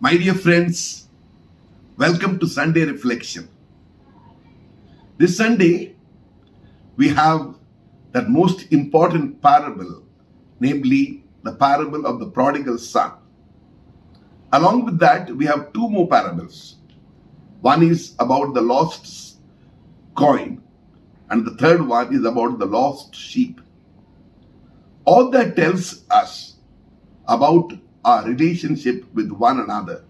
My dear friends, welcome to Sunday Reflection. This Sunday, we have that most important parable, namely the parable of the prodigal son. Along with that, we have two more parables. One is about the lost coin, and the third one is about the lost sheep. All that tells us about our relationship with one another.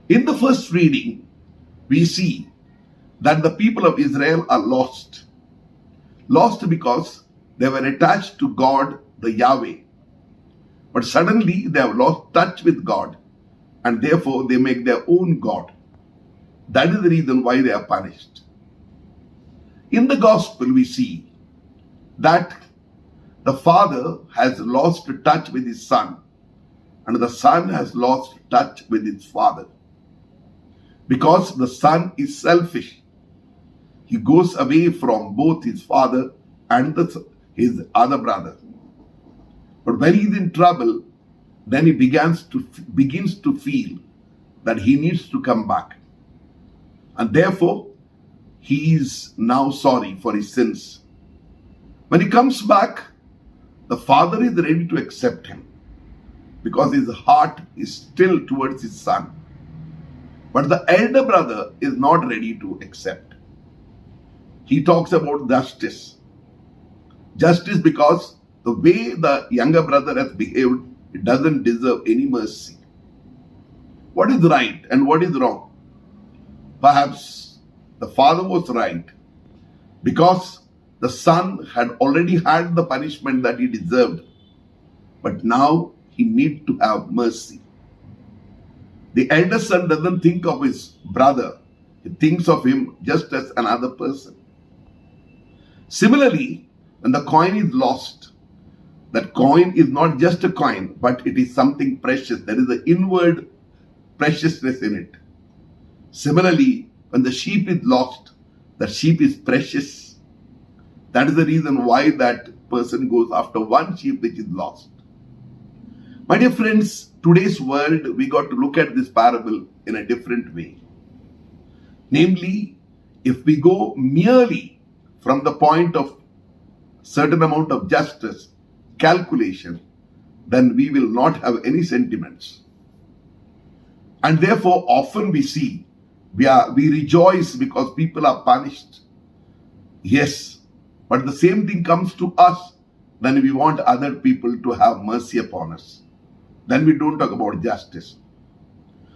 In the first reading, we see that the people of Israel are lost. Lost because they were attached to God, the Yahweh. But suddenly they have lost touch with God, and therefore they make their own God. That is the reason why they are punished. In the gospel, we see that the father has lost touch with his son, and the son has lost touch with his father. Because the son is selfish, he goes away from both his father and his other brother. But when he is in trouble, then he begins to feel that he needs to come back. And therefore, he is now sorry for his sins. When he comes back, the father is ready to accept him because his heart is still towards his son. But the elder brother is not ready to accept. He talks about justice. Justice because the way the younger brother has behaved, it doesn't deserve any mercy. What is right and what is wrong? Perhaps the father was right because the son had already had the punishment that he deserved. But now he needs to have mercy. The elder son doesn't think of his brother. He thinks of him just as another person. Similarly, when the coin is lost, that coin is not just a coin, but it is something precious. There is an inward preciousness in it. Similarly, when the sheep is lost, the sheep is precious. That is the reason why that person goes after one sheep which is lost. My dear friends, today's world, we got to look at this parable in a different way. Namely, if we go merely from the point of certain amount of justice, calculation, then we will not have any sentiments. And therefore, often we see, we rejoice because people are punished. Yes, but the same thing comes to us when we want other people to have mercy upon us. Then we don't talk about justice.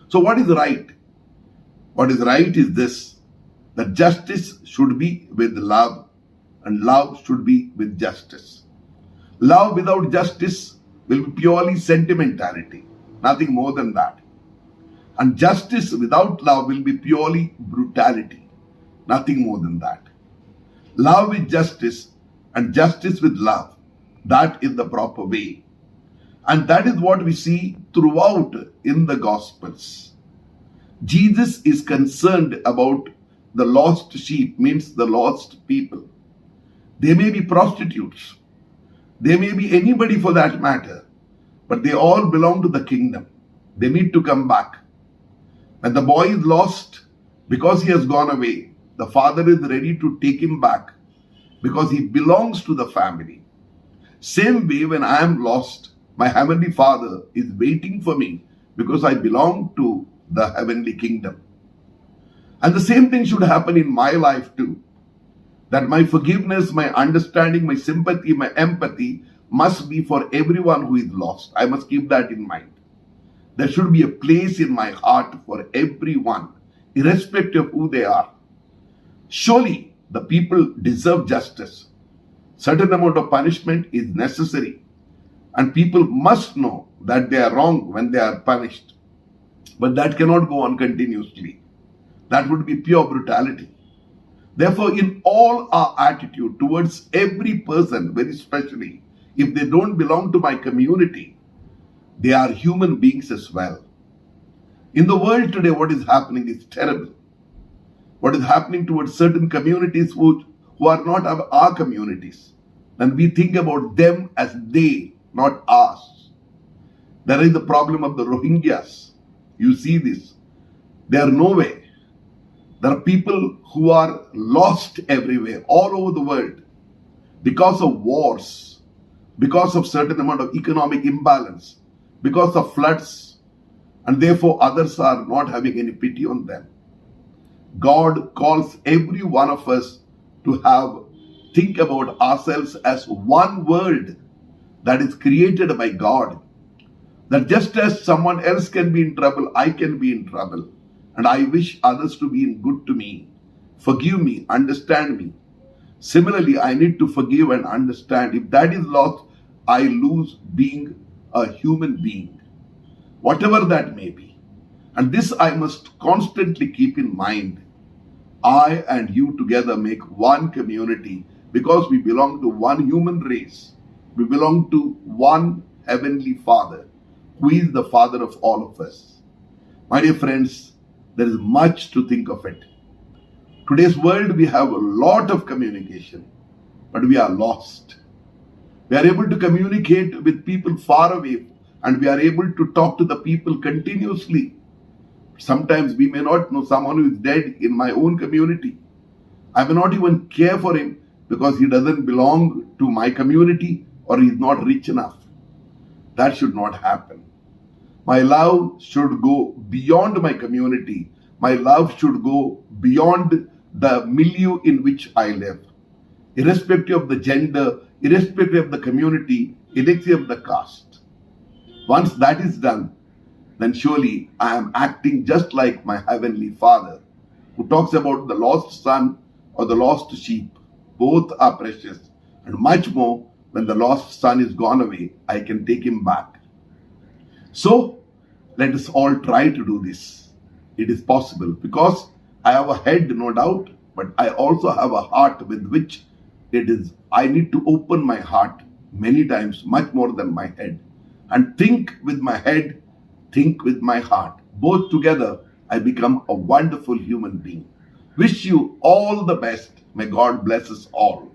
So what is right? What is right is this, that justice should be with love and love should be with justice. Love without justice will be purely sentimentality, nothing more than that. And justice without love will be purely brutality, nothing more than that. Love with justice and justice with love, that is the proper way. And that is what we see throughout in the Gospels. Jesus is concerned about the lost sheep, means the lost people. They may be prostitutes. They may be anybody for that matter. But they all belong to the kingdom. They need to come back. When the boy is lost because he has gone away, the father is ready to take him back because he belongs to the family. Same way, when I am lost, my heavenly Father is waiting for me because I belong to the heavenly kingdom. And the same thing should happen in my life too. That my forgiveness, my understanding, my sympathy, my empathy must be for everyone who is lost. I must keep that in mind. There should be a place in my heart for everyone, irrespective of who they are. Surely the people deserve justice. Certain amount of punishment is necessary. And people must know that they are wrong when they are punished. But that cannot go on continuously. That would be pure brutality. Therefore, in all our attitude towards every person, very especially, if they don't belong to my community, they are human beings as well. In the world today, what is happening is terrible. What is happening towards certain communities who are not our communities. And we think about them as they, not us. There is the problem of the Rohingyas. You see this. They are nowhere. There are people who are lost everywhere, all over the world, because of wars, because of certain amount of economic imbalance, because of floods, and therefore others are not having any pity on them. God calls every one of us to think about ourselves as one world that is created by God. That just as someone else can be in trouble, I can be in trouble. And I wish others to be good to me, forgive me, understand me. Similarly, I need to forgive and understand. If that is lost, I lose being a human being, whatever that may be. And this I must constantly keep in mind. I and you together make one community because we belong to one human race. We belong to one heavenly Father, who is the Father of all of us. My dear friends, there is much to think of it. Today's world, we have a lot of communication, but we are lost. We are able to communicate with people far away, and we are able to talk to the people continuously. Sometimes we may not know someone who is dead in my own community. I may not even care for him because he doesn't belong to my community or he is not rich enough. That should not happen. My love should go beyond my community. My love should go beyond the milieu in which I live. Irrespective of the gender, irrespective of the community, irrespective of the caste. Once that is done, then surely I am acting just like my heavenly Father, who talks about the lost son or the lost sheep. Both are precious, and much more when the lost son is gone away, I can take him back. So, let us all try to do this. It is possible because I have a head, no doubt, but I also have a heart with which I need to open my heart many times, much more than my head, and think with my head, think with my heart. Both together, I become a wonderful human being. Wish you all the best. May God bless us all.